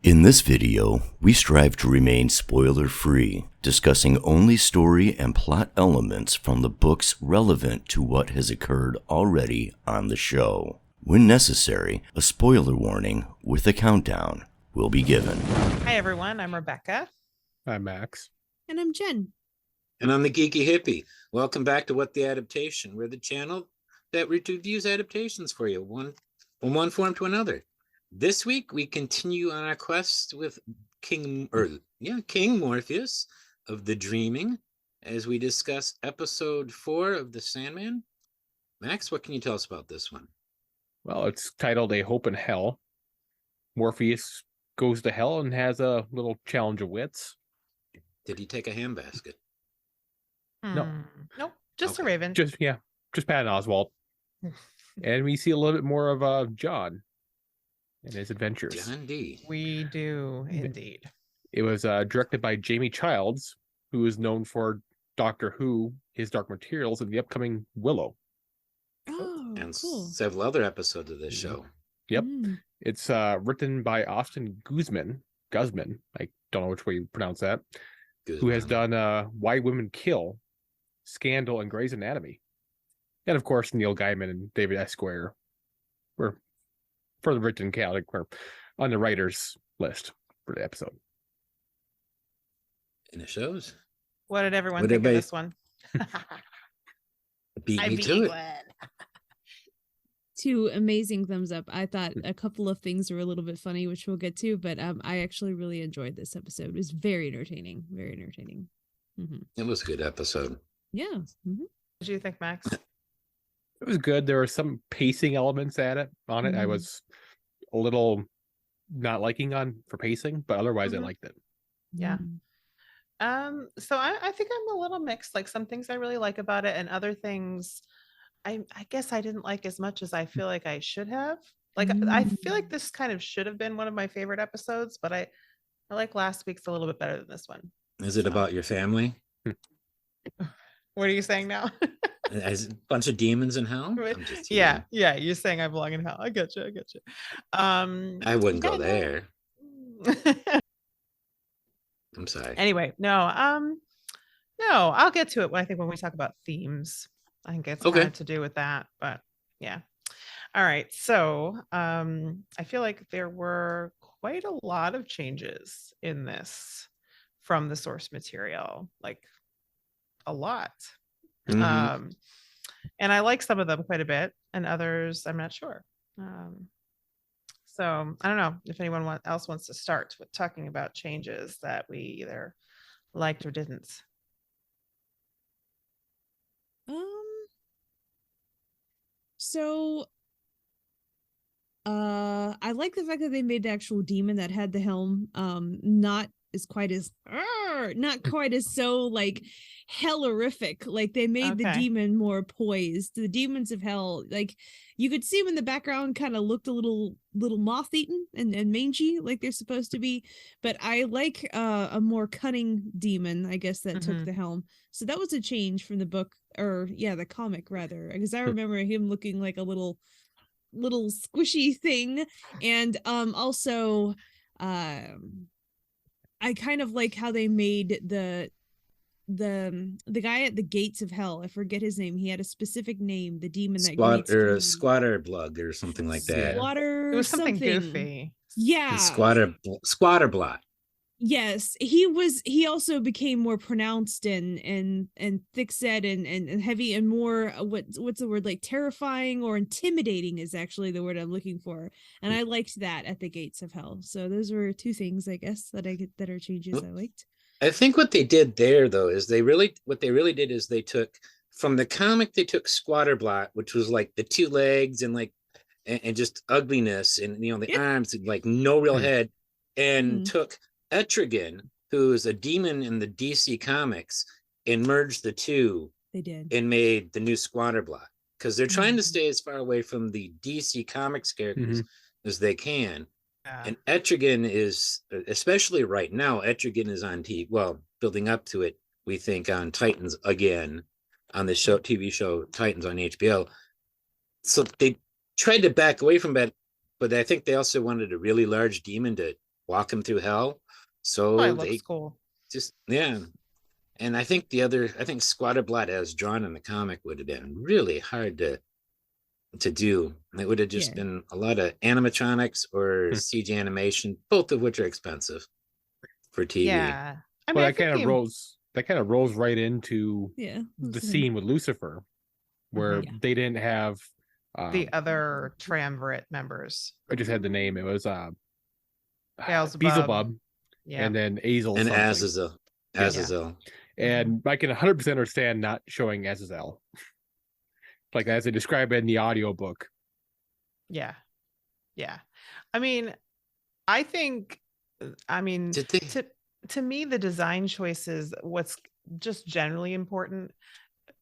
In this video, we strive to remain spoiler-free, discussing only story and plot elements from the books relevant to what has occurred already on the show. When necessary, a spoiler warning with a countdown will be given. Hi everyone, I'm Rebecca. I'm Max. And I'm Jen. And I'm the Geeky Hippie. Welcome back to What the Adaptation. We're the channel that reviews adaptations for you, from one form to another. This week we continue on our quest with King Morpheus of the Dreaming, as we discuss episode 4 of the Sandman. Max, what can you tell us about this one? Well, it's titled A Hope in Hell. Morpheus goes to hell and has a little challenge of wits. Did he take a handbasket? No. Nope, just Okay. a raven. Just Patton Oswalt. And we see a little bit more of John and his adventures. John D. We do indeed. It was directed by Jamie Childs, who is known for Doctor Who, His Dark Materials, and the upcoming Willow. Oh, And cool. several other episodes of this show. Yep. Mm. It's written by Austin Guzman. I don't know which way you pronounce that. Good Who has one. done Why Women Kill, Scandal, and Grey's Anatomy. And of course, Neil Gaiman and David Esquire were further written category on the writers list for the episode. And it shows. What did everyone What think of everybody- this one? Beat I me beat to it. one. 2 amazing thumbs up. I thought a couple of things were a little bit funny, which we'll get to, but I actually really enjoyed this episode. It was very entertaining. Very entertaining. It was a good episode. Yeah. What did you think, Max? It was good. There were some pacing elements on it. I Mhm. was a little not liking for pacing, but otherwise I Mhm. liked it. Yeah. So I think I'm a little mixed. Like some things I really like about it, and other things I guess I didn't like as much as I feel like I should have. Like I feel like this kind of should have been one of my favorite episodes, but I like last week's a little bit better than this one. Is it So- about your family? What are you saying now? As a bunch of demons in hell? I'm just yeah, teasing. you're saying I belong in hell. I get you. I wouldn't go yeah, no. there. I'm sorry. Anyway, no, I'll get to it when we talk about themes. I think it's Okay. kind of to do with that, but yeah. All right. So I feel like there were quite a lot of changes in this from the source material, like a lot. Mhm. And I like some of them quite a bit, and others I'm not sure. So I don't know if anyone else wants to start with talking about changes that we either liked or didn't. So I like the fact that they made the actual demon that had the helm not quite as so like hellorific. Like they made the Okay. demon more poised. The demons of hell, like you could see them in the background, kind of looked a little moth-eaten and mangy like they're supposed to be, but I like a more cunning demon, I guess, that took Mhm. the helm. So that was a change from the book, or the comic rather, because I remember him looking like a little squishy thing. And also I kind of like how they made the guy at the gates of hell, I forget his name, he had a specific name, the demon that greets food. Squatter blood or something like that. Water, It was something goofy. Yeah. Squatter blot. Yes, he also became more pronounced and thick set and heavy and more what's the word, like terrifying or intimidating is actually the word I'm looking for. And I liked that at the gates of hell. So those were 2 things, I guess, that are changes I liked. I think what they did there though is they really did is they took from the comic, they took Squatter blot, which was like the 2 legs and like and just ugliness and the Yeah. arms and like no real head, and Mhm. took Etrigan, who is a demon in the DC comics, and merged the 2 They did. and made the new Squatter blot, because they're trying to Mhm. stay as far away from the DC comics characters as they can. Yeah. And Etrigan is, especially right now, Etrigan is on TV. Well, building up to it, we think on Titans again, on the TV show Titans on HBO. So they tried to back away from that, but I think they also wanted a really large demon to walk him through hell. So Probably they looks cool. just, yeah. And I think Squatter Blood as drawn in the comic would have been really hard to do. It would have just been a lot of animatronics or CG animation, both of which are expensive for TV. Yeah. I mean, Well, I that kind of rolls right into the scene with Lucifer, where they didn't have the other triumvirate members. I just had the name. It was Beelzebub. Beelzebub, Yeah. and then Azazel And something. Azazel. Azazel. And I can 100% understand not showing Azazel, like as they describe it in the audiobook. Yeah. I mean, I think, to me, the design choices, what's just generally important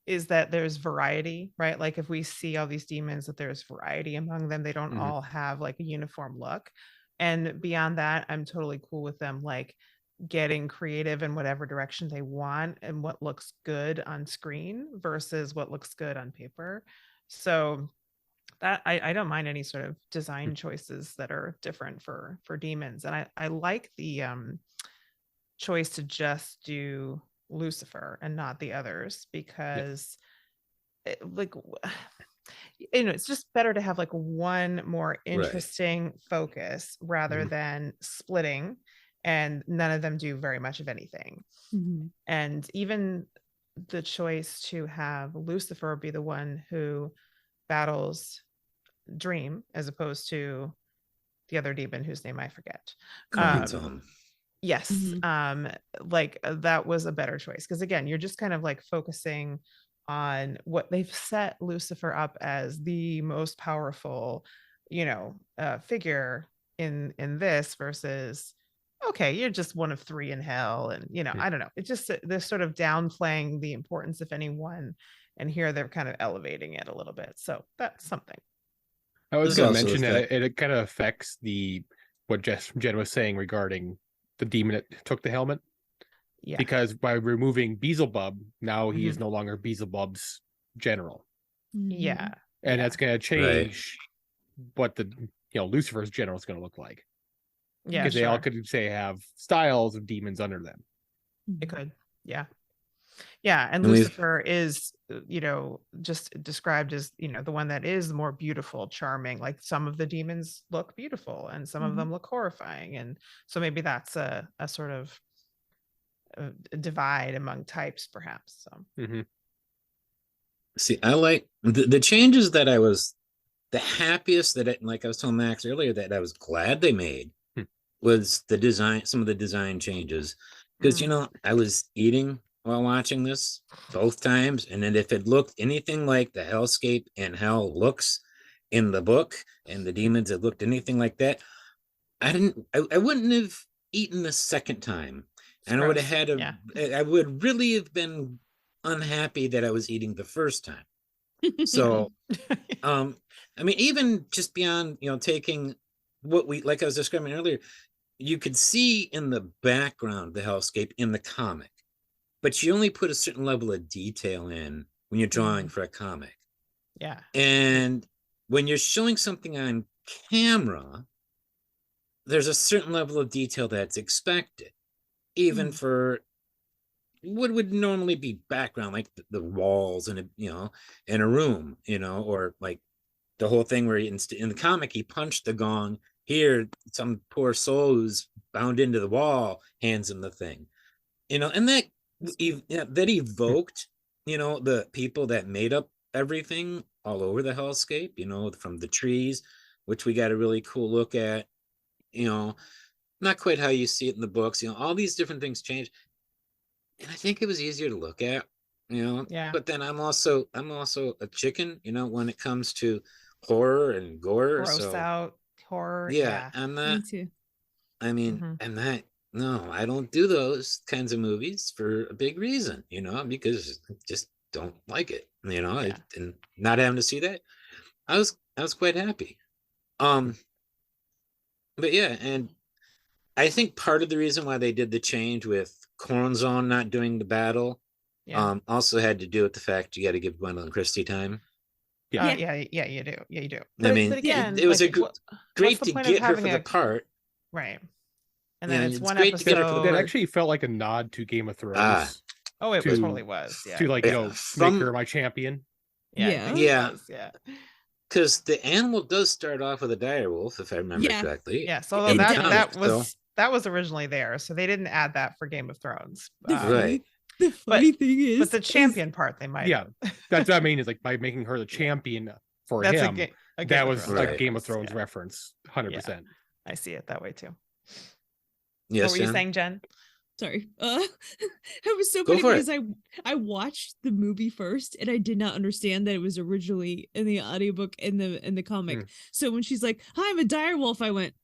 is that there's variety, right? Like if we see all these demons, that there's variety among them. They don't all have like a uniform look. And beyond that, I'm totally cool with them like getting creative in whatever direction they want and what looks good on screen versus what looks good on paper. So that I don't mind any sort of design choices that are different for demons. And I like the choice to just do Lucifer and not the others, because it's just better to have like one more interesting focus rather than splitting and none of them do very much of anything. And even the choice to have Lucifer be the one who battles Dream as opposed to the other demon whose name I forget. Yes. Like that was a better choice, because again, you're just kind of like focusing on what they've set Lucifer up as, the most powerful, figure in this, versus okay, you're just one of three in hell. And I don't know, it's just they're sort of downplaying the importance of any one, and here they're kind of elevating it a little bit. So that's something. I was going to mention that it kind of affects what Jen was saying regarding the demon that took the helmet. Yeah. Because by removing Beelzebub, now he is no longer Beelzebub's general. Yeah. And that's going to change what the Lucifer's general is going to look like. Yeah. Because they all could say have styles of demons under them. It could. Yeah. Yeah. And Lucifer is, just described as, the one that is more beautiful, charming. Like some of the demons look beautiful and some of them look horrifying. And so maybe that's a sort of a divide among types, perhaps. So. See, I like the changes that I was the happiest like I was telling Max earlier, that I was glad they made was some of the design changes. Because, I was eating while watching this both times. And then if it looked anything like the hellscape and hell looks in the book, and the demons that looked anything like that, I wouldn't have eaten the second time. And I would have I would really have been unhappy that I was eating the first time. So, I mean, even just beyond, taking what like I was describing earlier, you could see in the background the hellscape in the comic, but you only put a certain level of detail in when you're drawing for a comic. Yeah. And when you're showing something on camera, there's a certain level of detail that's expected, even for what would normally be background, like the walls in a room, or like the whole thing where in the comic he punched the gong. Here, some poor soul who's bound into the wall hands him the thing, and that evoked, the people that made up everything all over the hellscape, from the trees, which we got a really cool look at, not quite how you see it in the books, all these different things change. And I think it was easier to look at, but then I'm also a chicken, when it comes to horror and gore. Gross out horror. Yeah. I'm not, Me too. I mean, I'm not, no, I don't do those kinds of movies for a big reason, because I just don't like it, and not having to see that, I was quite happy. But yeah, and I think part of the reason why they did the change with Corazon not doing the battle also had to do with the fact you got to give Gwendolyn Christie time. You do. Yeah, you do. But, I mean, again, it was great to get her for the part. Right. And then it's one great to get it for the That episode. actually felt like a nod to Game of Thrones. Ah. Oh, it to- totally was. Yeah. To like, Yeah, make from- her my champion. Yeah. I Yeah. think it Yeah. was, yeah. Because the animal does start off with a direwolf, if I remember Yeah. correctly. Yeah. So in that comics, was that was originally there. So they didn't add that for Game of Thrones. The Right. The funny thing is, But the champion part they might. Yeah, that's what I mean. Is like by making her the champion for That's him. a Game That of was Thrones like Right. Game of reference, Thrones yeah. reference, 100%. I see it that way too. Yes, What were you Jen? saying, Jen? sorry. It was so Go funny for because I watched the movie first and I did not understand that it was originally in the audiobook in the comic. Mm. So when she's like, "Hi, I'm a direwolf," I went,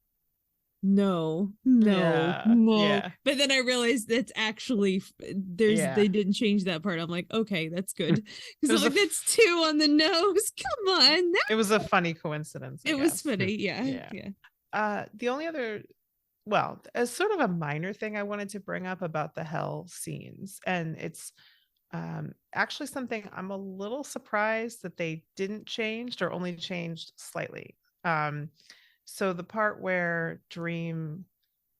no. Yeah. But then I realized that's actually they didn't change that part. I'm like, okay, that's good. Because I'm like, that's 2 on the nose. Come on. It was a funny coincidence. I It was guess. funny. Yeah. Yeah. The only other, well, as sort of a minor thing I wanted to bring up about the hell scenes, and it's actually something I'm a little surprised that they didn't change or only changed slightly. So the part where Dream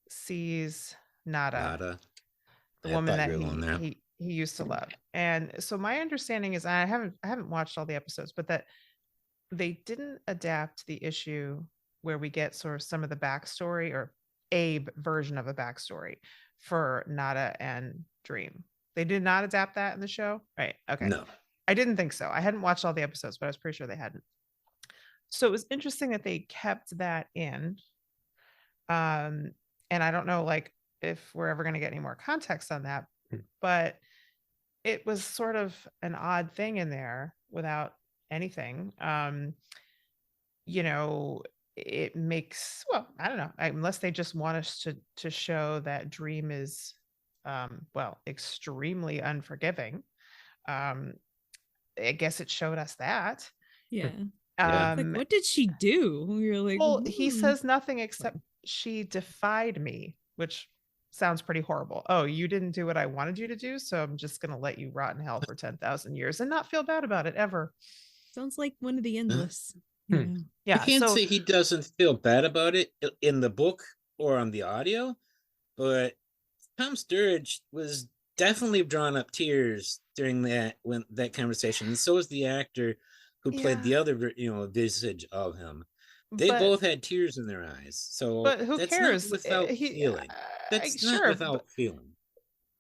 sees Nada, the I woman thought that you were going there. he used to love, and so my understanding is, I haven't watched all the episodes, but that they didn't adapt the issue where we get sort of some of the backstory or a version of a backstory for Nada and Dream. They did not adapt that in the show, right? Okay. No. I didn't think so. I hadn't watched all the episodes, but I was pretty sure they hadn't. So it was interesting that they kept that in. And I don't know, like, if we're ever going to get any more context on that, but it was sort of an odd thing in there without anything. It makes, well, I don't know, unless they just want us to show that Dream is extremely unforgiving. I guess it showed us that. Yeah. Yeah. Like, what did she do? We were like, Well, he "Hmm." says nothing except she defied me, which sounds pretty horrible. Oh, you didn't do what I wanted you to do, so I'm just going to let you rot in hell for 10,000 years and not feel bad about it ever. Sounds like one of the endless. Hmm. Yeah. I can't say he doesn't feel bad about it in the book or on the audio, but Tom Sturridge was definitely drawing up tears during that conversation, and so was the actor who played the other visage of him. They both had tears in their eyes. So but who that's cares? not without feeling. That's not without feeling.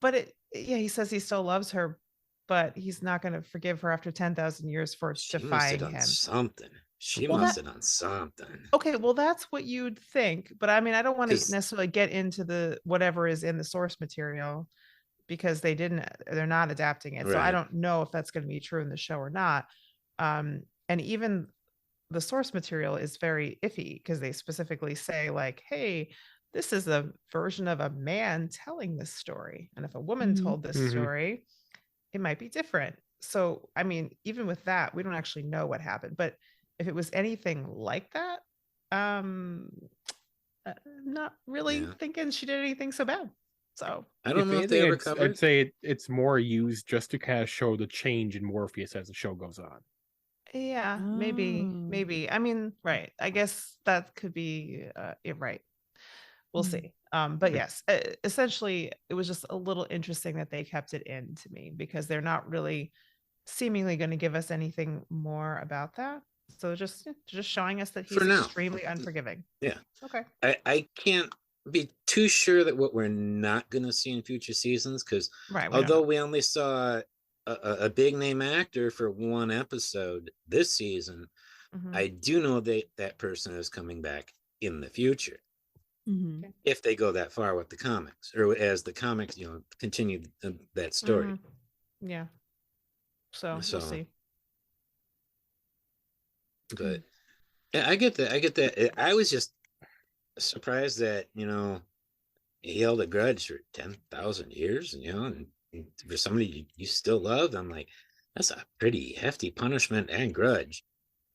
But he says he still loves her, but he's not going to forgive her after 10,000 years for defying him. Something. She Well, must have done something. Okay, well, that's what you'd think, but I mean, I don't want to necessarily get into the whatever is in the source material because they're not adapting it. So I Right. don't know if that's going to be true in the show or not. And even the source material is very iffy because they specifically say, like, hey, this is a version of a man telling this story. And if a woman Mhm. told this Mhm. story, it might be different. So, I mean, even with that, we don't actually know what happened. But if it was anything like that, not really Yeah. thinking she did anything so bad. So I don't know if they anything, ever I'd covered. say it's more used just to kind of show the change in Morpheus as the show goes on. yeah, Oh. maybe. I mean, right. I guess that could be right. We'll Mm. see. But yes, essentially, it was just a little interesting that they kept it in to me because they're not really seemingly going to give us anything more about that. So just showing us that he's For now. extremely unforgiving. Yeah. Okay. I can't be too sure that what we're not going to see in future seasons, because Right. we don't although know. we only saw a big name actor for one episode this season, Mhm. I do know that person is coming back in the future Mhm. if they go that far with the comics, or as the comics continue that story. Mhm. Yeah. So we'll So- see. But yeah, I get that. I was just surprised that he held a grudge for 10,000 years, and for somebody you still loved. I'm like, that's a pretty hefty punishment and grudge.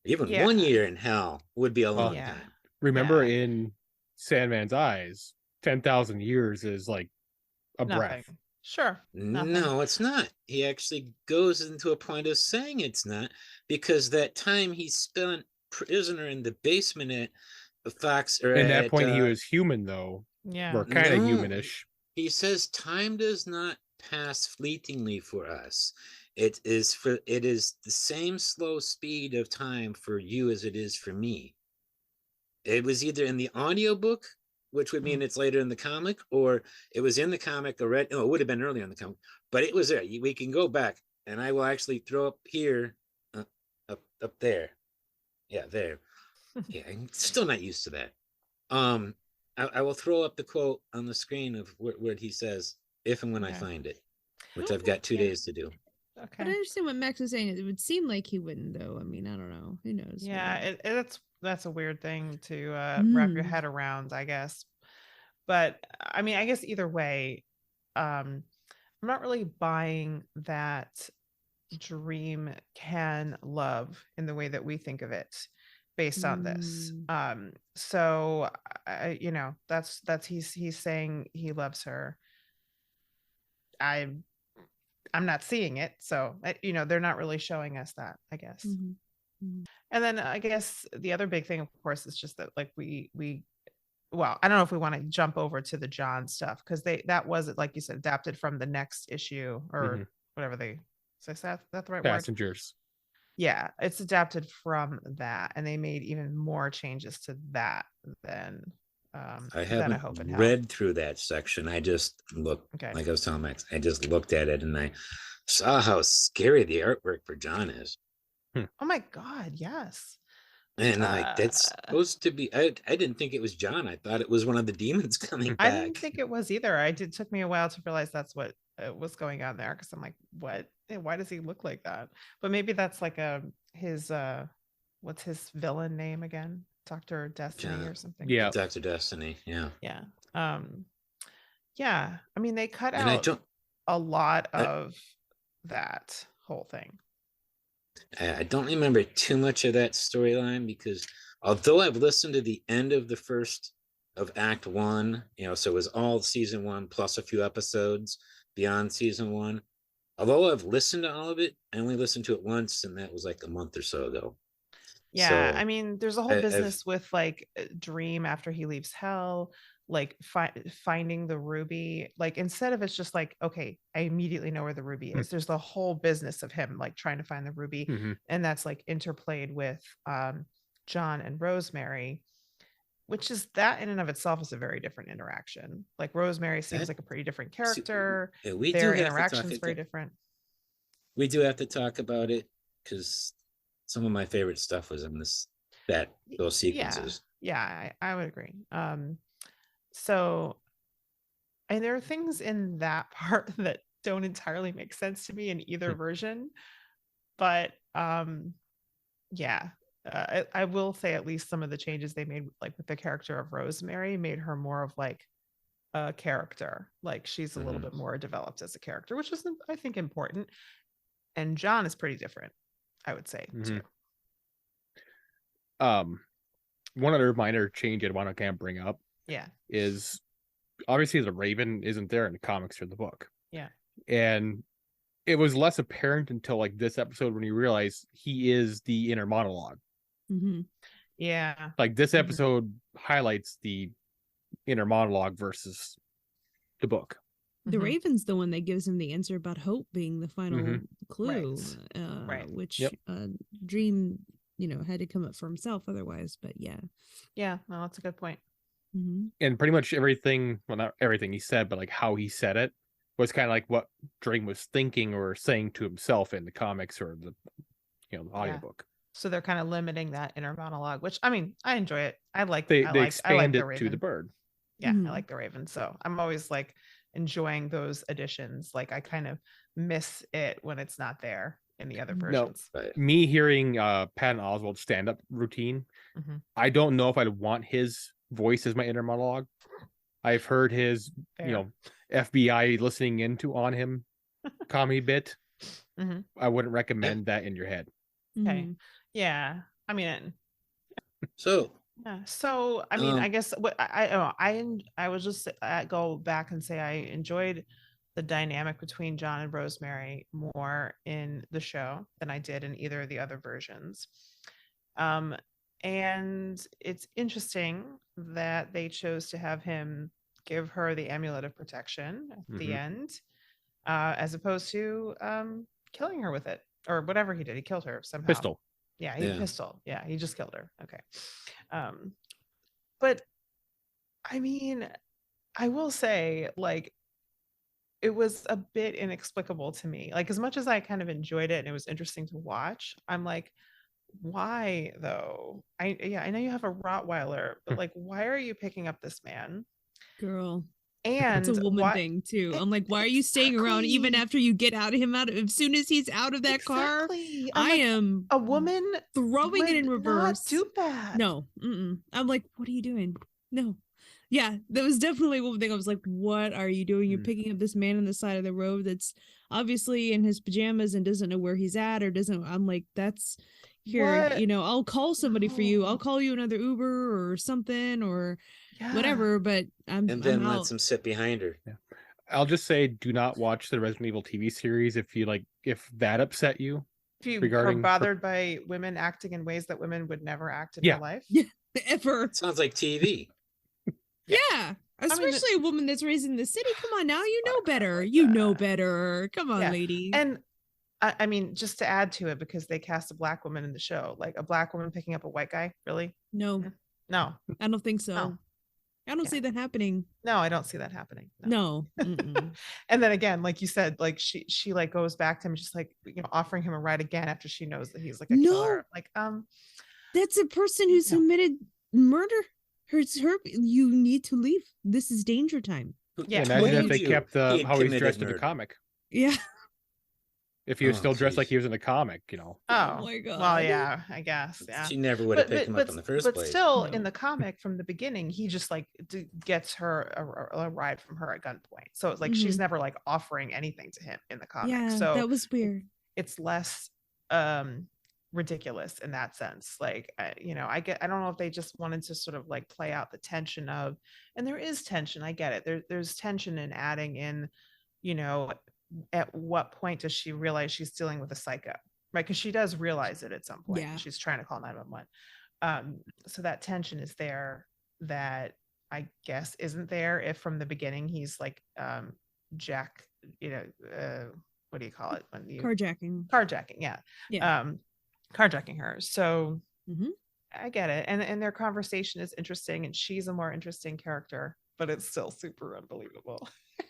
Even Yeah. 1 year in hell would be a long Yeah. time. Remember, Yeah. in Sandman's eyes, 10,000 years is like a breath. Nothing. Sure. Nothing. No, it's not. He actually goes into a point of saying it's not, because that time he spent prisoner in the basement at Fox, or At that at, point, he was human, though. Yeah. We're kind of No. humanish. He says time does not pass fleetingly for us. It is the same slow speed of time for you as it is for me. It was either in the audiobook, which would mean it's later in the comic, or it was in the comic already. No, it would have been earlier in the comic, but it was there. We can go back, and I will actually throw up here, up there. Yeah, there. Yeah, I'm still not used to that. I will throw up the quote on the screen of what he says if and when I Okay. find it, which I've got 2 days to do. But I Okay. understand what Max was saying. It would seem like he wouldn't, though. I mean, I don't know. Who knows? Yeah, that's a weird thing to wrap your Mm. head around, I guess. But I mean, I guess either way, I'm not really buying that Dream can love in the way that we think of it based on this. So that's he's saying he loves her. I'm not seeing it, so they're not really showing us that, I guess. And then I guess the other big thing, of course, is just that like we well, I don't know if we want to jump over to the John stuff because that was, like you said, adapted from the next issue or whatever they say. Is that the right word? Passengers. Yeah, it's adapted from that, and they made even more changes to that than I haven't Hope and Hell. read through that section. I just looked, like I was telling Max, I just looked at it and I saw how scary the artwork for John is. Oh my God, yes. And like that's supposed to be. I didn't think it was John. I thought it was one of the demons coming back. I didn't think it was either. It took me a while to realize that's what was going on there because I'm like, what? Why does he look like that? But maybe that's like his what's his villain name again? Dr. Destiny or something. Yeah, Dr. Destiny. Yeah. Yeah. Yeah. I mean, they cut And out a lot of that whole thing. I don't remember too much of that storyline because although I've listened to the end of the first of Act 1, so it was all season 1 plus a few episodes beyond season 1. Although I've listened to all of it, I only listened to it once, and that was like a month or so ago. Yeah, So I mean, there's a whole business with like Dream after he leaves hell, like finding the ruby. Like instead of it's just like, okay, I immediately know where the ruby is. There's the whole business of him like trying to find the ruby, and that's like interplayed with John and Rosemary, which is that in and of itself is a very different interaction. Like Rosemary seems like a pretty different character. Their interaction is very different. We do have to talk about it because some of my favorite stuff was in those sequences. Yeah, I would agree. So, and there are things in that part that don't entirely make sense to me in either version, but yeah. I will say at least some of the changes they made, like with the character of Rosemary, made her more of like a character. Like she's a little bit more developed as a character, which is, I think, important. And John is pretty different, I would say, too. One other minor change I'd want to kind of bring up, is obviously the Raven isn't there in the comics or the book. Yeah, and it was less apparent until like this episode when you realize he is the inner monologue. Yeah, like this episode highlights the inner monologue versus the book. The Raven's the one that gives him the answer about hope being the final clue, which Dream, had to come up for himself otherwise. But yeah, no, that's a good point. And pretty much everything, well, not everything he said, but like how he said it was kind of like what Dream was thinking or saying to himself in the comics or the audiobook. So they're kind of limiting that inner monologue, which I mean, I enjoy it. I like they I expand like it to the bird. Yeah, I like the Raven. So I'm always like enjoying those additions. Like I kind of miss it when it's not there in the other versions. No, me hearing Patton Oswalt's stand-up routine, I don't know if I'd want his voice as my inner monologue. I've heard his, FBI listening into on him comedy bit. I wouldn't recommend that in your head. Okay. Yeah. I mean, so I mean, I guess what I would just go back and say I enjoyed the dynamic between John and Rosemary more in the show than I did in either of the other versions. And it's interesting that they chose to have him give her the amulet of protection at the Mhm. end, as opposed to killing her with it or whatever he did. He killed her somehow. Pistol. Yeah, Yeah. pistol. Yeah, he just killed her. Okay. But I mean, I will say, like, it was a bit inexplicable to me. Like, as much as I kind of enjoyed it and it was interesting to watch, I'm like, why though? I know you have a Rottweiler, but like, why are you picking up this man? Girl. And It's a woman what thing too. I'm like, why are you staying around even Exactly. after you get out of him as soon as he's out of that car? Exactly. I'm I like, am a woman throwing it in would not reverse. do that. No. I'm like, what are you doing? No. Yeah, that was definitely one thing. I was like, what are you doing? You're picking up this man on the side of the road that's obviously in his pajamas and doesn't know where he's at or doesn't. I'm like, that's here, What? you know, I'll call somebody for you. I'll No. call you another Uber or something or Yeah. whatever, but And I'm then out. lets him sit behind her. Yeah. I'll just say, do not watch the Resident Evil TV series if that upset you. If you are regarding her- bothered by women acting in ways that women would never act in Yeah. real life. Yeah, ever. Sounds like TV. Yeah. mean, Especially a woman that's raised in the city. Come on now, you know better. You know better. Come on, Yeah. lady. And I mean, just to add to it, because they cast a black woman in the show, like a black woman picking up a white guy, really? No, No, I don't think so. No. I don't Yeah. see that happening. no, I don't see that happening. No. Mm-mm. And then again, like you said, like she like goes back to him, just like, you know, offering him a ride again after she knows that he's like a No. killer. Like, That's a person who's No. committed murder. You need to leave. This is danger time. Yeah. Imagine What if do they you kept do? He had how he's committed dressed in the murder. comic. Yeah. If he was Oh, still dressed like geez. he was in the comic, you know. Oh my God. Well, yeah, I guess. Yeah. She never would have picked him up in the first but place. still, No. in the comic from the beginning, he just like gets her a ride from her at gunpoint. So it's like she's never like offering anything to him in the comic. Yeah, So that was weird. it's less ridiculous in that sense. Like, you know, I don't know if they just wanted to sort of like play out the tension of, and there is tension. I get it. There's tension in adding in, you know, at what point does she realize she's dealing with a psycho, right? Because she does realize it at some point. Yeah. She's trying to call 911. So that tension is there that I guess isn't there if from the beginning he's like Jack, you know, what do you call it when you Carjacking. yeah. Yeah. Carjacking her. So Mhm. I get it. And their conversation is interesting and she's a more interesting character, but it's still super unbelievable.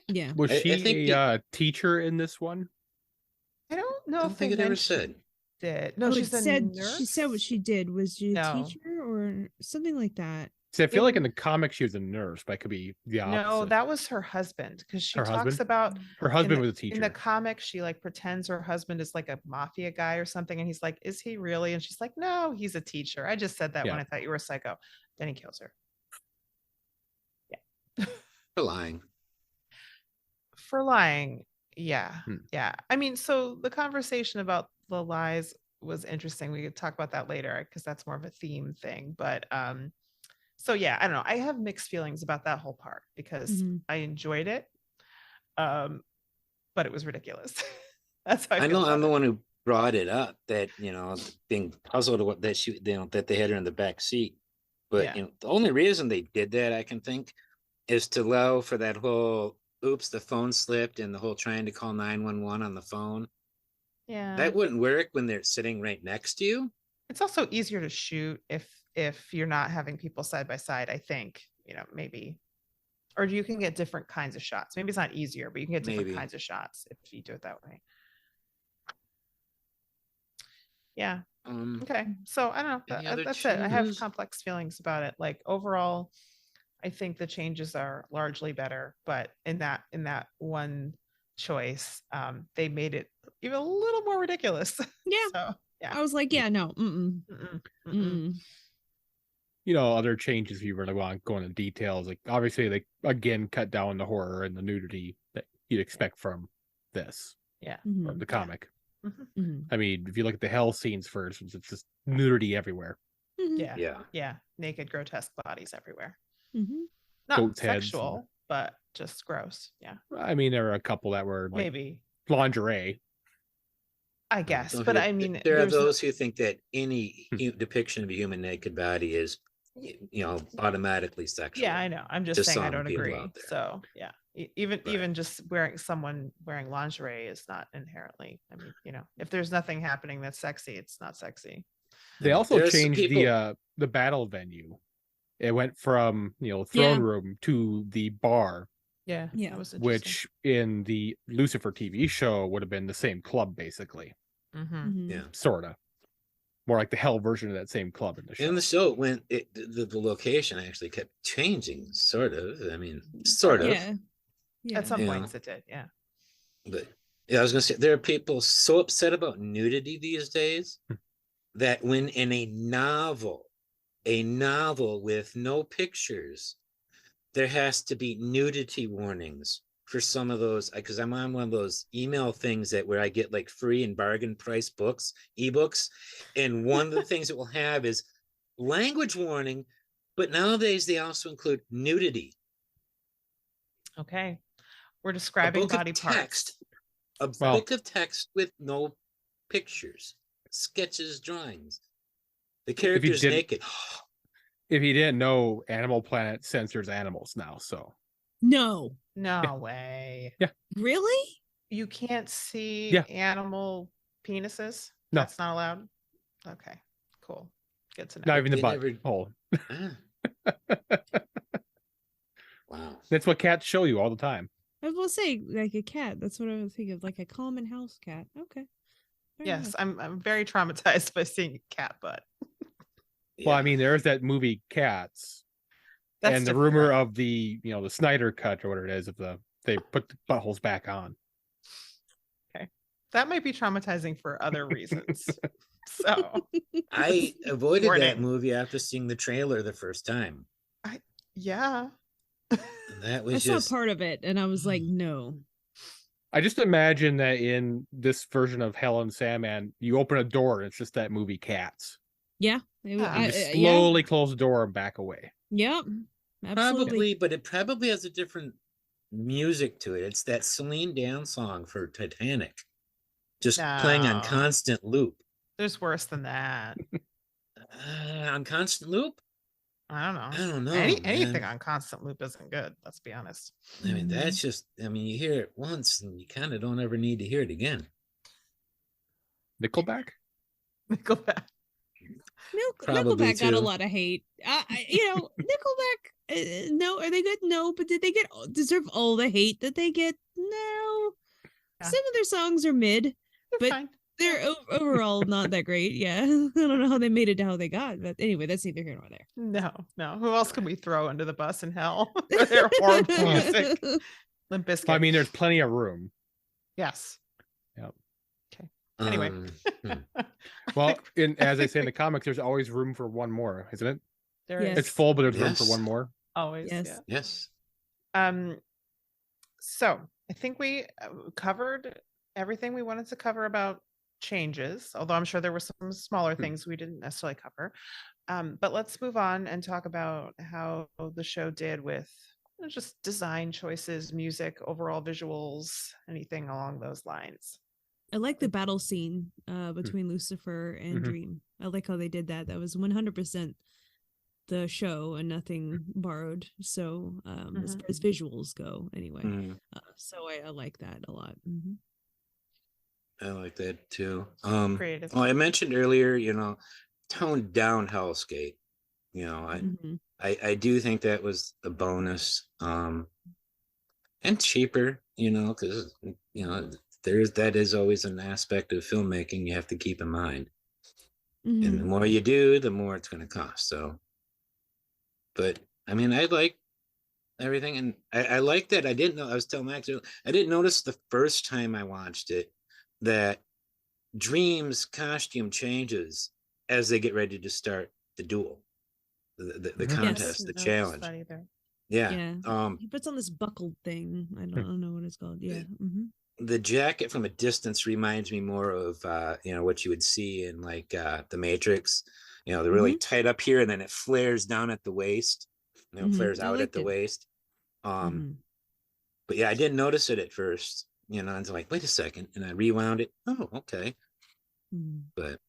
Yeah. Was I she think a teacher in this one? I don't know Don't if they think it ever mentioned said. it. No, Oh, she's a nurse. she said what she did. Was she a No. teacher or something like that? See, I feel like in the comic she was a nurse, but it could be the opposite. No, that was her husband, because she Her talks husband? about Her husband in was a in teacher. the comic, she like pretends her husband is like a mafia guy or something, and he's like, "Is he really?" And she's like, "No, he's a teacher. I just said that when Yeah. I thought you were a psycho." Then he kills her. For lying. For lying. Yeah. Hmm. Yeah. I mean, so the conversation about the lies was interesting. We could talk about that later because that's more of a theme thing. But so yeah, I don't know. I have mixed feelings about that whole part because Mhm. I enjoyed it. But it was ridiculous. That's how I I feel know I'm about the it. one who brought it up, that, you know, being puzzled at what that she, you know, that they had her in the back seat. But Yeah. you know, the only reason they did that, I can think, is to allow for that whole oops, the phone slipped and the whole trying to call 911 on the phone. Yeah. That wouldn't work when they're sitting right next to you. It's also easier to shoot if you're not having people side by side, I think, you know, maybe. Or you can get different kinds of shots. Maybe it's not easier, but you can get different Maybe. kinds of shots if you do it that way. Yeah. Okay. So I don't know. Any other That's it. I have changes? complex feelings about it. Like overall, I think the changes are largely better, but in that one choice, they made it even a little more ridiculous. Yeah. So yeah. I was like, yeah, no. Mm-mm. Mm-mm, mm-mm. Mm-mm. You know, other changes if you really want to go into details. Like obviously they again cut down the horror and the nudity that you'd expect from this Yeah. or Mhm. the comic. Mhm. Mhm. I mean, if you look at the hell scenes first, it's just nudity everywhere. Mhm. Yeah. Yeah. Yeah. Naked, grotesque bodies everywhere. Mhm. Not Goats' heads and- sexual, but just gross. Yeah. I mean, there are a couple that were like Maybe. lingerie. I guess. Don't But forget, I mean, there are there's no- those who think that any depiction of a human naked body is automatically sexual. Yeah, I know. I'm just Just saying I some don't people agree. out there. So yeah, even just someone wearing lingerie is not inherently. I mean, if there's nothing happening that's sexy, it's not sexy. They Yeah. also There's some changed people- the battle venue. It went from throne Yeah. room to the bar, Yeah, Yeah. that was interesting. which in the Lucifer TV show would have been the same club, basically, Mm-hmm. Mhm. Yeah. sorta. More like the hell version of that same club in the show. In the show, the location actually kept changing, sort of. I mean, sort of. Yeah. Yeah. At some Yeah. points, it did. Yeah. But yeah, I was gonna say there are people so upset about nudity these days that when in a novel with no pictures, there has to be nudity warnings for some of those, because I'm on one of those email things where I get like free and bargain price ebooks, and one of the things it will have is language warning, but nowadays they also include nudity. Okay. We're A describing book body of parts. text, a Well- book of text with no pictures, sketches, drawings. The character's didn't- naked. If you didn't know, Animal Planet censors animals now, so No. No way. Really? You can't see Yeah. animal penises? No. That's not allowed? Okay, cool. Good to know. not even the They butt never- hole. Ah. Wow. That's what cats show you all the time. I was gonna say like a cat. That's what I was thinking of, like a common house cat. Okay. Fair Yes, enough. I'm very traumatized by seeing a cat butt. Well, I Yeah. mean, there's that movie Cats, That's and the different. rumor of the the Snyder cut or whatever it is they put the buttholes back on. That might be traumatizing for other reasons. So I avoided that Warning. movie after seeing the trailer the first time. yeah. That I was saw just part of it and I was like, no. I just imagine that in this version of Hell and Sandman, you open a door and it's just that movie Cats. Yeah. Yeah. You just slowly close the door and back away. Yep. Absolutely. probably, but it probably has a different music to it. It's that Celine Dion song for Titanic, just playing on No. constant loop. There's worse than that. On constant loop? I don't know. I don't know. Anything man. on constant loop isn't good. Let's be honest. I mean, that's just. I mean, you hear it once, and you kind of don't ever need to hear it again. Nickelback? Go back. Probably Nickelback got a too. lot of hate. Nickelback. No, are they good? No, but did they deserve all the hate that they get? No. Yeah. Some of their songs are mid. They're But fine. they're overall not that great. Yeah, I don't know how they made it to how they got, but anyway, that's neither here nor there. No. Who else can we throw under the bus in hell? They're horrible music. Limp Bizkit. I mean, there's plenty of room. yes. Yep. Okay. Anyway. Well, as they say in the comics, there's always room for one more, isn't it? There Yes. is It's full, but there's room for Yes. one more. always. Yes. Yeah. Yes. So I think we covered everything we wanted to cover about changes, although I'm sure there were some smaller things we didn't necessarily cover. But let's move on and talk about how the show did with just design choices, music, overall visuals, anything along those lines. I like the battle scene between Lucifer and Mhm. Dream. I like how they did that. That was 100% the show and nothing borrowed. So as far as visuals go, anyway. Mm, So I like that a lot. I like that too. Creative. Well, I mentioned earlier, toned down Hellscape. Mhm. I do think that was a bonus. And cheaper, because that is always an aspect of filmmaking you have to keep in mind. And the Mhm. more you do, the more it's going to cost. So, but I mean, I like everything, and I like that. I didn't know. I was telling Max, I didn't notice the first time I watched it that Dream's costume changes as they get ready to start the duel, the Mhm. contest, Didn't the notice challenge. that either. Yeah. He puts on this buckled thing. I don't know what it's called. Yeah. The jacket from a distance reminds me more of what you would see in like the Matrix. They're really tight up here, and then it flares down at the waist. Flares I out at liked the it. waist. Mhm. But yeah, I didn't notice it at first. And I was like, wait a second, and I rewound it. Oh, okay. Mhm. But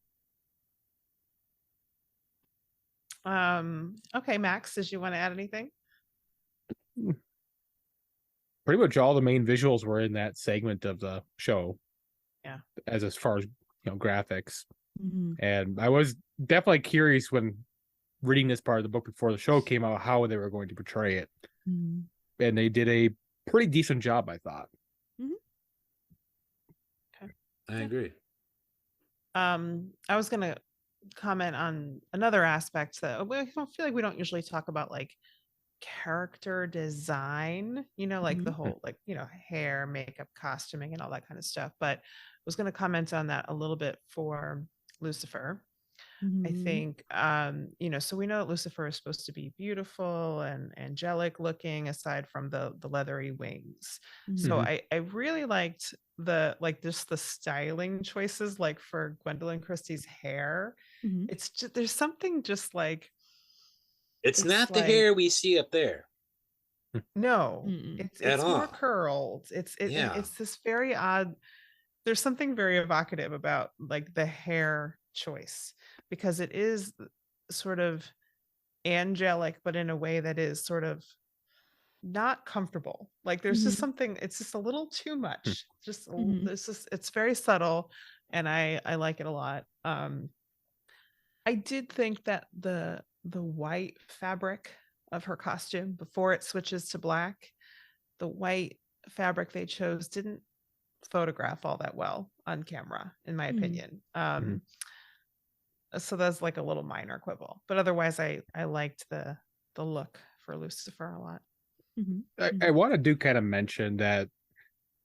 Okay, Max, did you want to add anything? Pretty much all the main visuals were in that segment of the show. Yeah. As far as graphics. Mhm. And I was definitely curious when reading this part of the book before the show came out how they were going to portray it. Mhm. And they did a pretty decent job, I thought. I agree. I was gonna comment on another aspect that I don't feel like we don't usually talk about, like character design, like the whole, like, hair, makeup, costuming, and all that kind of stuff. But I was going to comment on that a little bit for Lucifer. I think, so we know that Lucifer is supposed to be beautiful and angelic looking, aside from the leathery wings. So I really liked just the styling choices, like for Gwendolyn Christie's hair. It's just, there's something just like, it's not the hair we see up there. No, Mm-mm. it's At more all. curled. Yeah. It's this very odd. There's something very evocative about like the hair choice, because it is sort of angelic, but in a way that is sort of not comfortable. Like there's just something, it's just a little too much. Just this is, it's very subtle, and I like it a lot. I did think that the white fabric of her costume, before it switches to black, the white fabric they chose didn't photograph all that well on camera, in my opinion. So that's like a little minor quibble, but otherwise I liked the look for Lucifer a lot. I want to do kind of mention that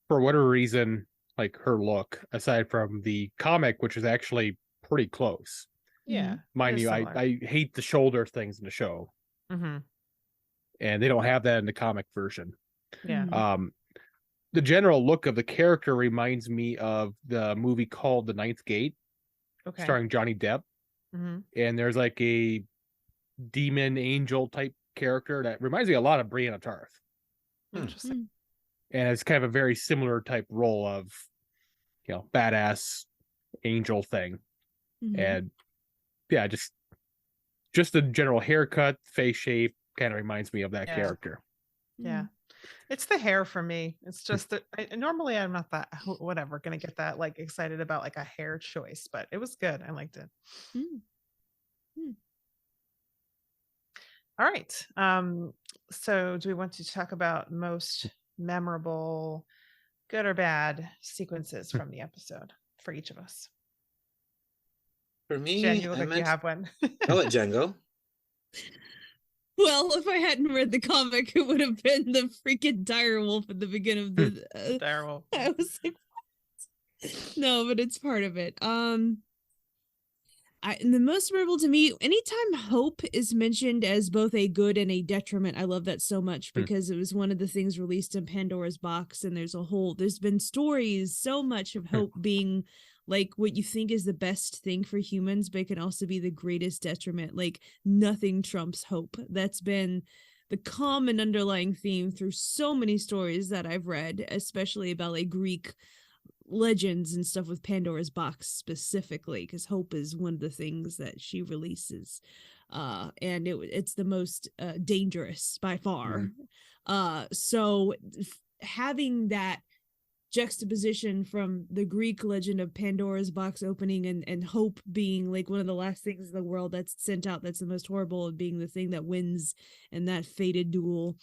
for whatever reason, like her look, aside from the comic, which is actually pretty close. Yeah. Mind it is you, similar. I hate the shoulder things in the show. And they don't have that in the comic version. Yeah. The general look of the character reminds me of the movie called The Ninth Gate, Okay. starring Johnny Depp. And there's like a demon angel type character that reminds me a lot of Brianna Tarth. Interesting. And it's kind of a very similar type role of, badass angel thing. And yeah, just the general haircut, face shape kind of reminds me of that character. Yeah. It's the hair for me. It's just that normally I'm not that whatever gonna get that like excited about like a hair choice, but it was good. I liked it. All right. So do we want to talk about most memorable, good or bad sequences from the episode for each of us? For me, Jen, you look like you have one. I'll let Jen go. Well, if I hadn't read the comic, it would have been the freaking dire wolf at the beginning of the dire wolf. I was like, what? No, but it's part of it. And the most memorable to me, anytime hope is mentioned as both a good and a detriment, I love that so much, because it was one of the things released in Pandora's Box, and there's been stories, so much of hope being like what you think is the best thing for humans, but it can also be the greatest detriment. Like nothing trumps hope. That's been the common underlying theme through so many stories that I've read, especially about like Greek legends and stuff with Pandora's Box specifically, because hope is one of the things that she releases, and it's the most dangerous by far. So having that juxtaposition from the Greek legend of Pandora's box opening and hope being like one of the last things in the world that's sent out, that's the most horrible, of being the thing that wins in that fated duel,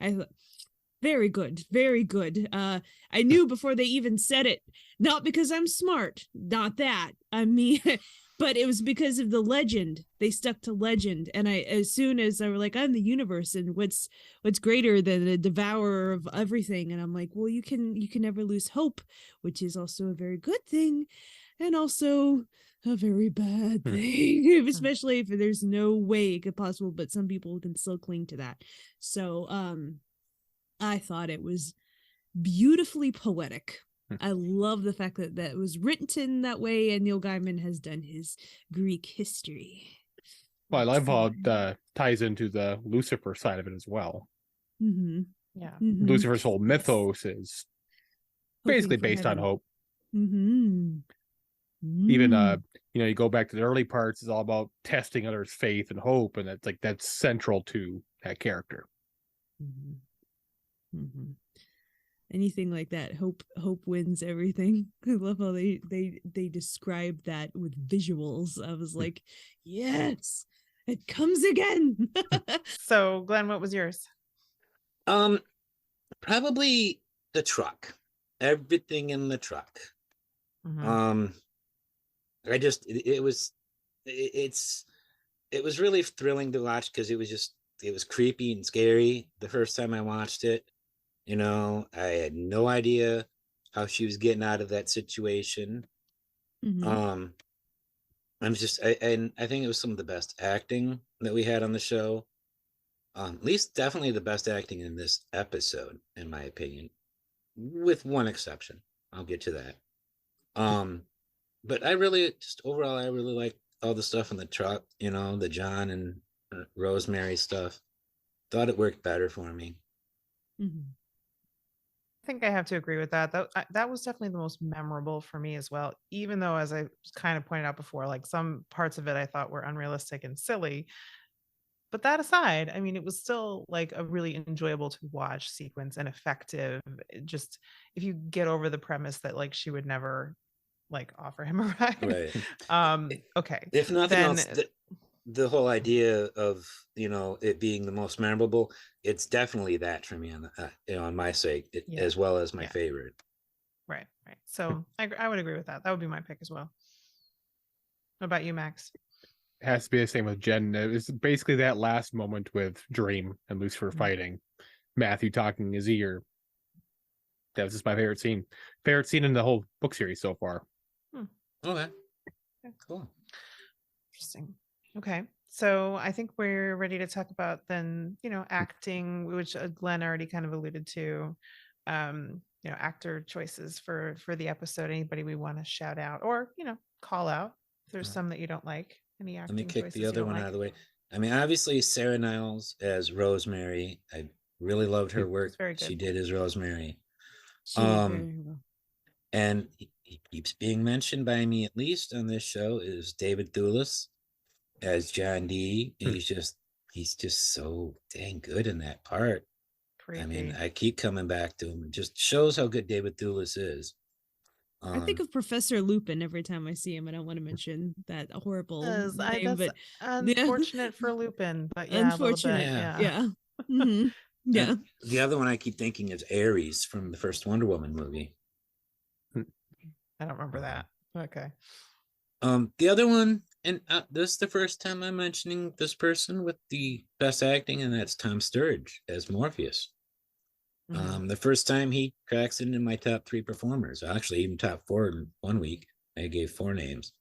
I thought very good, very good. I knew before they even said it, not because I'm smart, not that, I mean but it was because of the legend. They stuck to legend, and as soon as I were like, I'm the universe, and what's greater than the devourer of everything, and I'm like, well, you can never lose hope, which is also a very good thing, and also a very bad thing, especially if there's no way it could possible, but some people can still cling to that. So I thought it was beautifully poetic. I love the fact that that was written that way, and Neil Gaiman has done his Greek history. Well, I love how it ties into the Lucifer side of it as well. Yeah. Lucifer's whole mythos is basically based on hope. Even You go back to the early parts, it's all about testing others' faith and hope, and that's central to that character. Mm-hmm. Mm-hmm. Anything like that, hope wins everything. I love how they describe that with visuals. I was like, yes, it comes again. So Glenn, what was yours? Probably the truck. Everything in the truck. Mhm. It was really thrilling to watch because it was creepy and scary the first time I watched it. I had no idea how she was getting out of that situation. Mhm. And I think it was some of the best acting that we had on the show. At least definitely the best acting in this episode, in my opinion, with one exception. I'll get to that. But I really like all the stuff in the truck, the John and Rosemary stuff. Thought it worked better for me. Mhm. I think I have to agree with that. That was definitely the most memorable for me as well. Even though, as I kind of pointed out before, like some parts of it I thought were unrealistic and silly. But that aside, I mean, it was still like a really enjoyable to watch sequence and effective. Just if you get over the premise that like she would never like offer him a ride. Right. Okay. If nothing Then else, the whole idea of it being the most memorable, it's definitely that for me on my sake, Yeah. as well as my Yeah. favorite. Right. So I would agree with that. That would be my pick as well. What about you, Max? It has to be the same with Jen. It was basically that last moment with Dream and Lucifer Mhm. fighting, Matthew talking in his ear. That was just my favorite scene. Favorite scene in the whole book series so far. Okay. Cool. Interesting. Okay. So I think we're ready to talk about then, acting, which Glenn already kind of alluded to. Actor choices for the episode. Anybody we want to shout out or, call out if there's some that you don't like. Any Let me acting kick choices the you other don't one out like? of the way. I mean, obviously Sarah Niles as Rosemary. I really loved her work. It's very She good. did as Rosemary. She did very well. And he keeps being mentioned by me at least on this show is David Thewlis as John D. He's just so dang good in that part. I mean, Creepy. I keep coming back to him. It just shows how good David Thewlis is. I think of Professor Lupin every time I see him. I don't want to mention that horrible name, That's but unfortunate for Lupin, but yeah, a little bit. unfortunate. Yeah. Yeah. Mhm. Yeah. And the other one I keep thinking is Ares from the first Wonder Woman movie. I don't remember that. Okay. The other one, and this is the first time I'm mentioning this person with the best acting, and that's Tom Sturridge as Morpheus. Mhm. The first time he cracks into my top 3 performers, actually even top 4 in 1 week. I gave 4 names,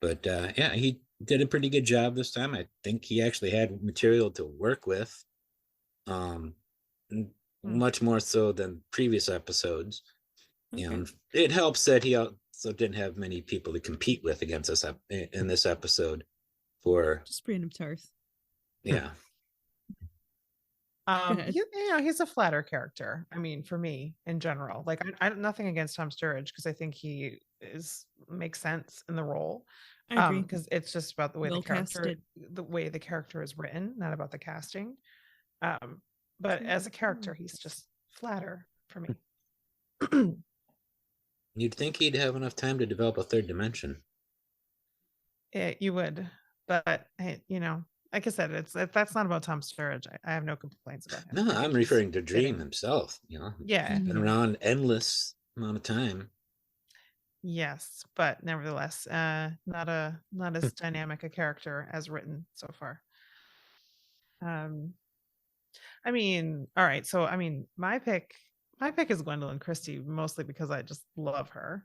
but yeah, he did a pretty good job this time. I think he actually had material to work with, much more so than previous episodes. Okay. It helps that he also didn't have many people to compete with against us in this episode. For Just random Tarth. yeah, Go ahead. He's a flatter character. I mean, for me in general, like I nothing against Tom Sturridge because I think he makes sense in the role. I agree. Because it's just about the way Well casted. the way the character is written, not about the casting. But as a character, he's just flatter for me. you'd think he'd have enough time to develop a third dimension. You would, but like I said, that's not about Tom Sturridge. I have no complaints about him. No, I think I'm he's referring to Dream fitting. himself. Yeah. He's been around endless amount of time. Yes, but nevertheless, not as dynamic a character as written so far. I mean, all right. So I mean, my pick is Gwendolyn Christie, mostly because I just love her.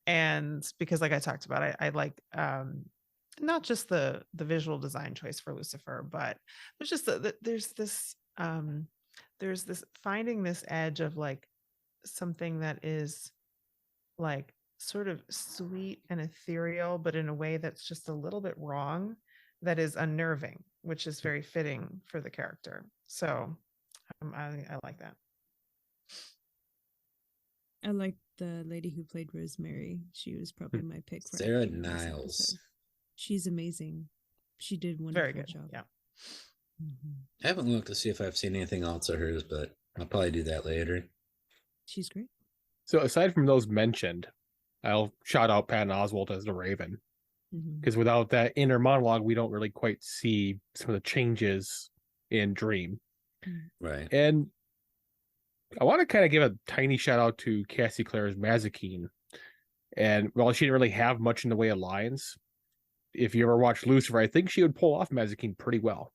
And because like I talked about, I like not just the visual design choice for Lucifer, but there's just there's this finding this edge of like something that is like sort of sweet and ethereal, but in a way that's just a little bit wrong, that is unnerving, which is very fitting for the character. So I like that. I like the lady who played Rosemary. She was probably my pick for Sarah acting in this Niles. episode. She's amazing. She did a Very wonderful good. job. Yeah. I haven't looked to see if I've seen anything else of hers, but I'll probably do that later. She's great. So aside from those mentioned, I'll shout out Patton Oswalt as the Raven, because without that inner monologue, we don't really quite see some of the changes in Dream. Right. And I want to kind of give a tiny shout out to Cassie Clare's Mazikeen. And while she didn't really have much in the way of lines, if you ever watched Lucifer, I think she would pull off Mazikeen pretty well.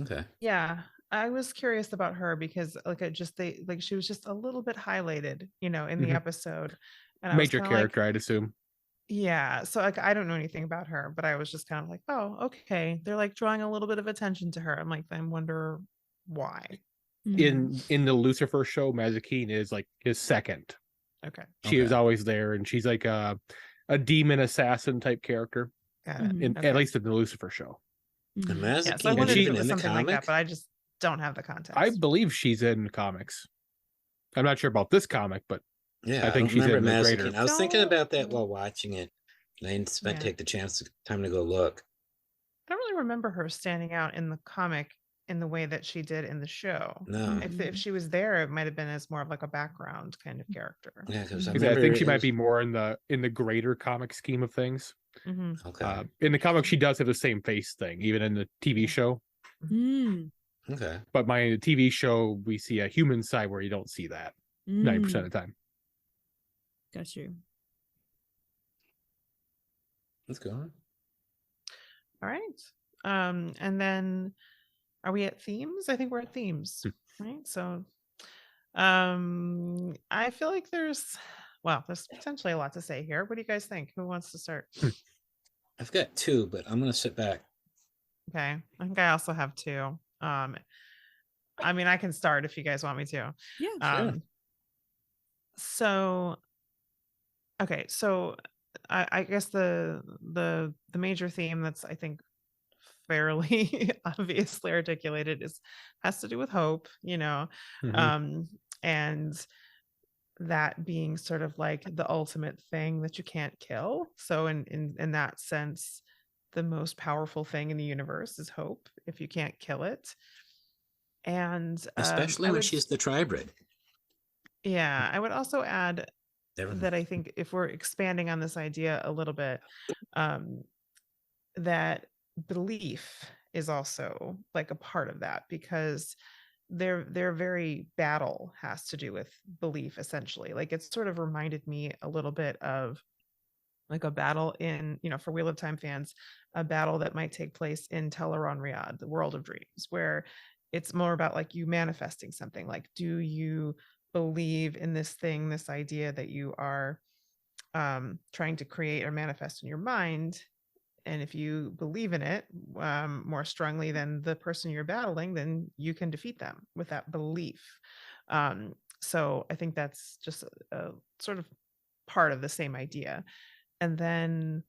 Okay. Yeah. I was curious about her because she was just a little bit highlighted, in the episode. And I was Major kinda character, I'd assume. yeah. So I don't know anything about her, but I was just kind of like, oh, okay. They're like drawing a little bit of attention to her. I'm like, I wonder why. In the Lucifer show, Mazikeen is like his second. Okay. She was always there, and she's like a demon assassin type character, Got it. at Okay. least in the Lucifer show. And Yeah, so I Mazikeen wondered if even it was in the something like that, comic? but I just don't have the context. I believe she's in comics. I'm not sure about this comic, but Yeah, I think don't she's in remember the Mazikeen. greater. I was thinking Don't- about that while watching it, and I didn't Yeah. take the time to go look. I don't really remember her standing out in the comic in the way that she did in the show. No. If she was there, it might have been as more of like a background kind of character. Yeah, because I Because I remember think she it might was- be more in the greater comic scheme of things. Okay. In the comic, she does have the same face thing, even in the TV show. Okay. But in the TV show, we see a human side where you don't see that 90% of the time. Got you. Let's go on. All right. And then are we at themes? I think we're at themes, right? So I feel like there's potentially a lot to say here. What do you guys think? Who wants to start? I've got two, but I'm gonna sit back. Okay. I think I also have two. I mean, I can start if you guys want me to. Yeah. Sure. So okay, so I guess the major theme that's I think fairly obviously articulated has to do with hope, and that being sort of like the ultimate thing that you can't kill. So in that sense, the most powerful thing in the universe is hope if you can't kill it. And Especially when she's the tribrid. yeah, I would also add Never that I think if we're expanding on this idea a little bit, that belief is also like a part of that, because their very battle has to do with belief essentially. Like it sort of reminded me a little bit of like a battle in, for Wheel of Time fans, a battle that might take place in Teleron Riyadh, the world of dreams, where it's more about like you manifesting something. Like, do you believe in this thing, this idea that you are trying to create or manifest in your mind? And if you believe in it more strongly than the person you're battling, then you can defeat them with that belief. So I think that's just a sort of part of the same idea. And then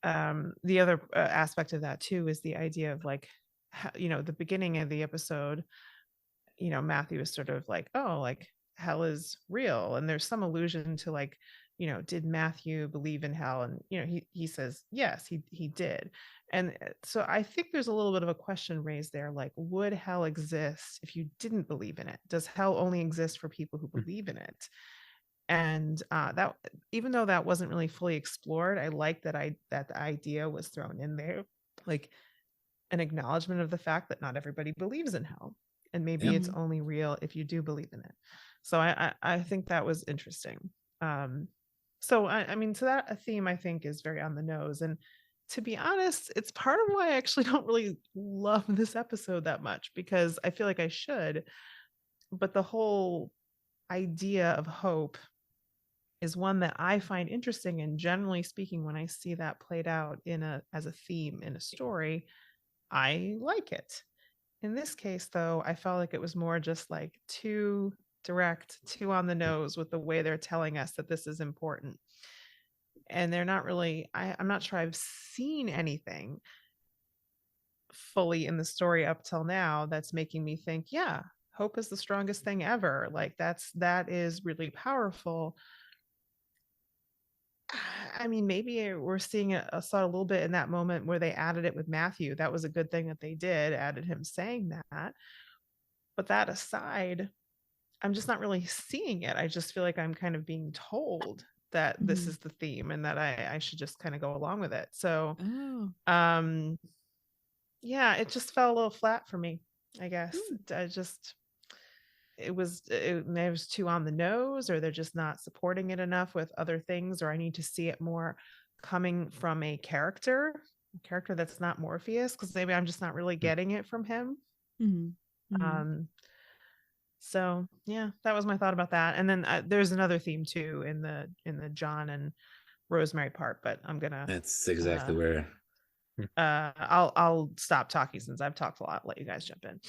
the other aspect of that too is the idea of like, the beginning of the episode, Matthew is sort of like, oh, like hell is real. And there's some allusion to like, did Matthew believe in hell? And, he says, yes, he did. And so I think there's a little bit of a question raised there. Like, would hell exist if you didn't believe in it? Does hell only exist for people who believe in it? And that, even though that wasn't really fully explored, I like that the idea was thrown in there, like an acknowledgement of the fact that not everybody believes in hell, and maybe it's only real if you do believe in it. So I think that was interesting. So I mean, so that a theme I think is very on the nose. And to be honest, it's part of why I actually don't really love this episode that much, because I feel like I should. But the whole idea of hope is one that I find interesting. And generally speaking, when I see that played out as a theme in a story, I like it. In this case, though, I felt like it was more just like too direct, too on the nose with the way they're telling us that this is important. And they're not really, I'm not sure I've seen anything fully in the story up till now that's making me think, yeah, hope is the strongest thing ever. Like that is really powerful. I mean, maybe we're seeing it, I saw a little bit in that moment where they added it with Matthew. That was a good thing that they did, added him saying that. But that aside, I'm just not really seeing it. I just feel like I'm kind of being told that this is the theme and that I should just kind of go along with it. So, yeah, it just fell a little flat for me, I guess. It was too on the nose, or they're just not supporting it enough with other things, or I need to see it more coming from a character that's not Morpheus, because maybe I'm just not really getting it from him. So yeah, that was my thought about that. And then there's another theme too in the John and Rosemary part, but that's exactly where I'll stop talking since I've talked a lot. Let you guys jump in.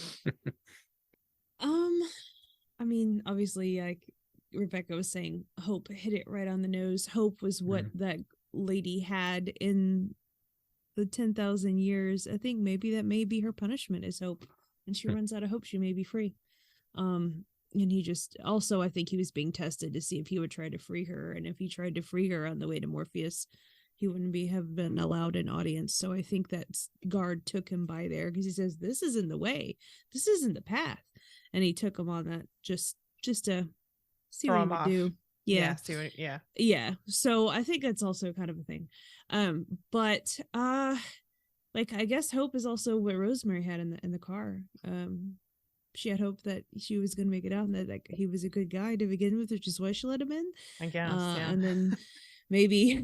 I mean, obviously, like Rebecca was saying, Hope hit it right on the nose. Hope was what that lady had in the 10,000 years. I think maybe that may be her punishment is hope. And she runs out of hope, she may be free. And he just also, I think he was being tested to see if he would try to free her. And if he tried to free her on the way to Morpheus, he wouldn't have been allowed an audience. So I think that guard took him by there because he says, this isn't the way. This isn't the path. And he took him on that just to see what he would do. Yeah. Yeah. So I think that's also kind of a thing. But like I guess hope is also what Rosemary had in the car. She had hope that she was going to make it out and that like he was a good guy to begin with, which is why she let him in. I guess. Yeah. And then maybe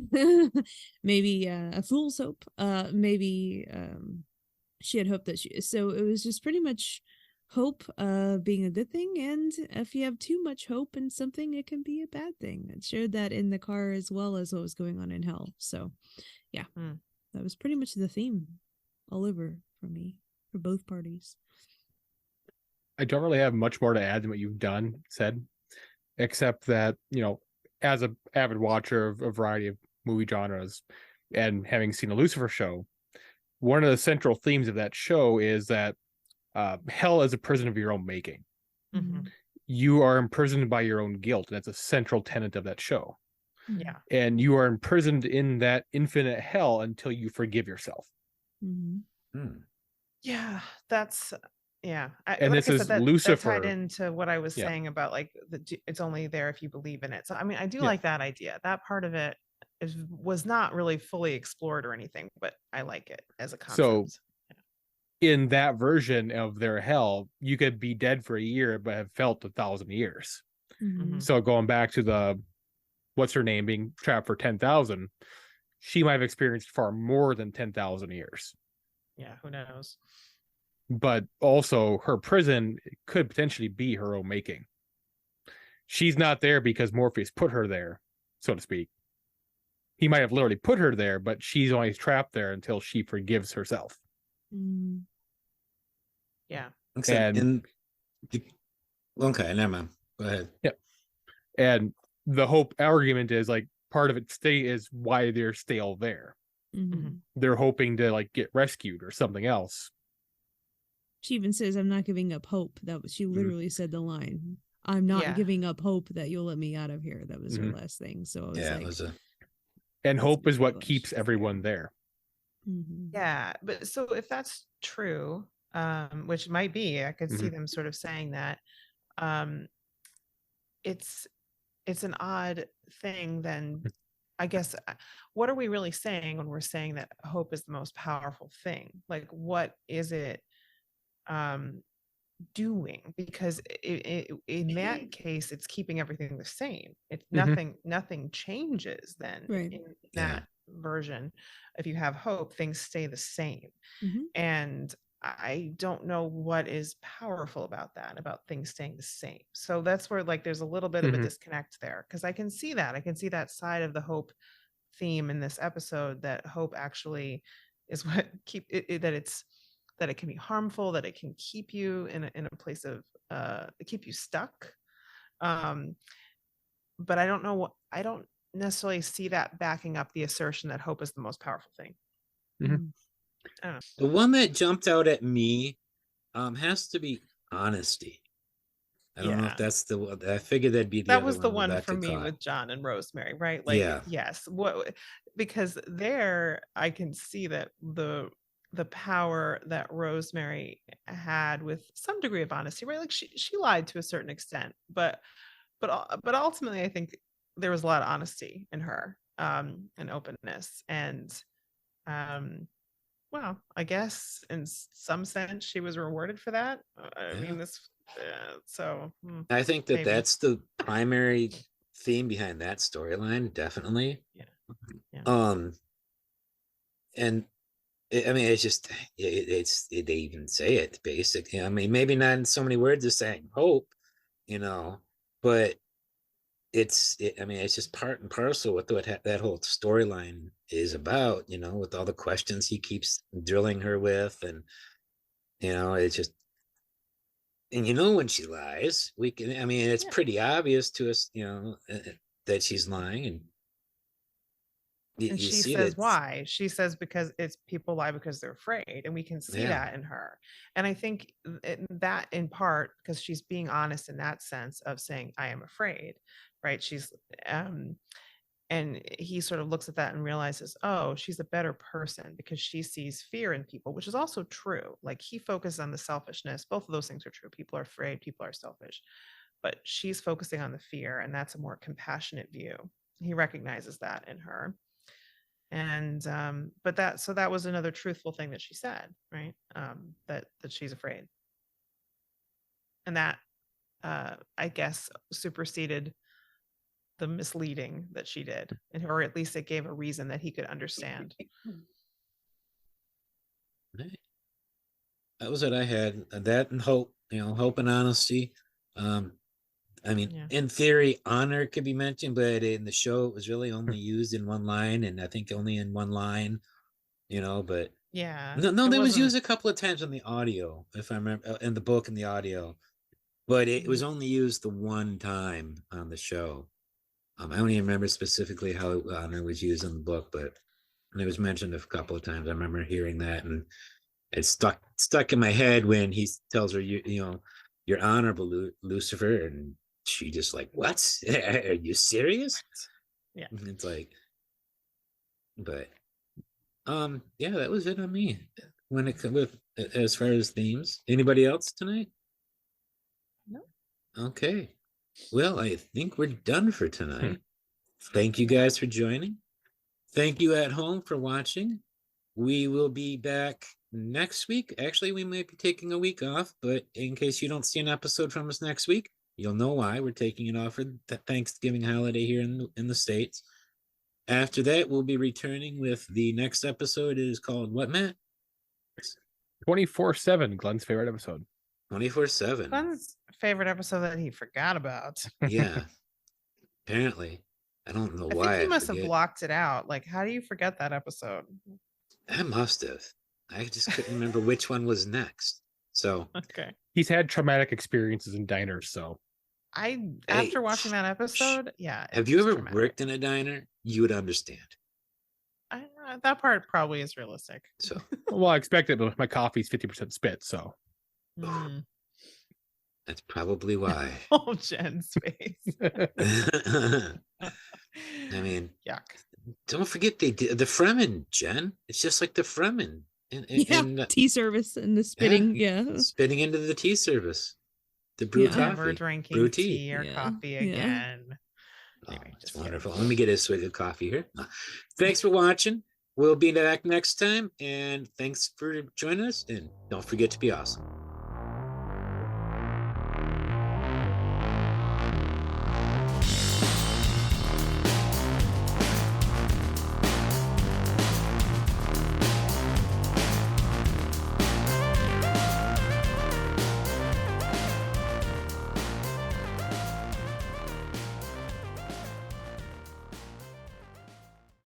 a fool's hope. Maybe she had hope that so it was just pretty much hope being a good thing, and if you have too much hope in something, it can be a bad thing. It showed that in the car as well as what was going on in hell. So yeah, that was pretty much the theme all over for me, for both parties. I don't really have much more to add than what you've said, except that, as an avid watcher of a variety of movie genres and having seen a Lucifer show, one of the central themes of that show is that hell is a prison of your own making. You are imprisoned by your own guilt. That's a central tenet of that show. Yeah. And you are imprisoned in that infinite hell until you forgive yourself. Yeah, that's and this is Lucifer. That tied into what I was saying about like it's only there if you believe in it. So I mean, I do like that idea. That part of it was not really fully explored or anything, but I like it as a concept. So in that version of their hell, you could be dead for a year but have felt 1,000 years. So going back to the what's her name being trapped for 10,000, she might have experienced far more than 10,000 years. Yeah, who knows? But also her prison could potentially be her own making. She's not there because Morpheus put her there, so to speak. He might have literally put her there, but she's only trapped there until she forgives herself. Yeah. Okay, never mind. Go ahead. Yeah. And the hope argument is like part of it is why they're still there. They're hoping to like get rescued or something else. She even says, I'm not giving up hope. She literally said the line, I'm not giving up hope that you'll let me out of here. That was her last thing. So it was and hope is what keeps everyone there. Yeah, but so if that's true, which might be, I could see them sort of saying that, it's an odd thing then. I guess, what are we really saying when we're saying that hope is the most powerful thing? Like, what is it doing? Because in that case, it's keeping everything the same. It's nothing changes then. In that version. If you have hope, things stay the same. And I don't know what is powerful about that, about things staying the same. So that's where like there's a little bit of a disconnect there, because I can see that side of the hope theme in this episode, that hope actually is what that it can be harmful, that it can keep you in a place of keep you stuck. But I don't necessarily see that backing up the assertion that hope is the most powerful thing. I don't know. The one that jumped out at me has to be honesty. I don't know if Yeah. that's the one. I figured that'd be the That other was the one one Rebecca for me caught. with John and Rosemary, right? Like, Yeah. yes, what, because there I can see that the power that Rosemary had with some degree of honesty, right? Like she lied to a certain extent, but ultimately I think there was a lot of honesty in her, and openness, and um well, I guess in some sense she was rewarded for that. I Yeah. mean, so I think that maybe. that's the primary theme behind that storyline, definitely. Yeah. Yeah. And I mean, it's just they even say it basically. I mean, maybe not in so many words as saying hope, but I mean, it's just part and parcel with what that whole storyline is about, with all the questions he keeps drilling her with, and it's just, and when she lies, I mean, it's Yeah. pretty obvious to us, that she's lying, and And you she see says that. why? She says because it's people lie because they're afraid, and we can see Yeah. that in her. And I think that in part because she's being honest in that sense of saying I am afraid, right? She's and he sort of looks at that and realizes, oh, she's a better person because she sees fear in people, which is also true. Like he focuses on the selfishness. Both of those things are true. People are afraid, people are selfish, but she's focusing on the fear, and that's a more compassionate view. He recognizes that in her. And but that was another truthful thing that she said, right? That she's afraid. And that I guess superseded the misleading that she did, and or at least it gave a reason that he could understand. That was what I had. That and hope, hope and honesty. I mean, Yeah. in theory, honor could be mentioned, but in the show, it was really only used in one line, and I think only in one line, but Yeah. no, It there was used wasn't. a couple of times in the audio, if I remember, in the book and the audio, but it was only used the one time on the show. I don't even remember specifically how honor was used in the book, but it was mentioned a couple of times. I remember hearing that, and it stuck in my head when he tells her, you're honorable, Lucifer, and she just like, what? Are you serious? Yeah. It's like, but yeah, that was it on me when it comes with as far as themes. Anybody else tonight? No. Okay, well, I think we're done for tonight. Thank you guys for joining. Thank you at home for watching. We will be back next week. Actually, we might be taking a week off, but in case you don't see an episode from us next week, you'll know why. We're taking it off for the Thanksgiving holiday here in the States. After that, we'll be returning with the next episode. It is called what, Matt? 24/7, Glenn's favorite episode. 24/7. Glenn's favorite episode that he forgot about. Yeah. Apparently. I don't know I why think he I must have forget. blocked it out. Like, how do you forget that episode? I must have. I just couldn't remember which one was next. So Okay. He's had traumatic experiences in diners, so After watching that episode, yeah. Have you ever worked in a diner? You would understand. That part probably is realistic. So well, I expect it, but my coffee's 50% spit, so Mm. that's probably why. Oh, Jen's face. I mean, Yuck. don't forget the Fremen, Jen. It's just like the Fremen. Tea service and the spitting. Yeah. Spitting into the tea service. The brew coffee. Never drinking brew tea or coffee again. Oh, Anyway, it's just wonderful. kidding. Let me get a swig of coffee here. Thanks for watching. We'll be back next time. And thanks for joining us. And don't forget to be awesome.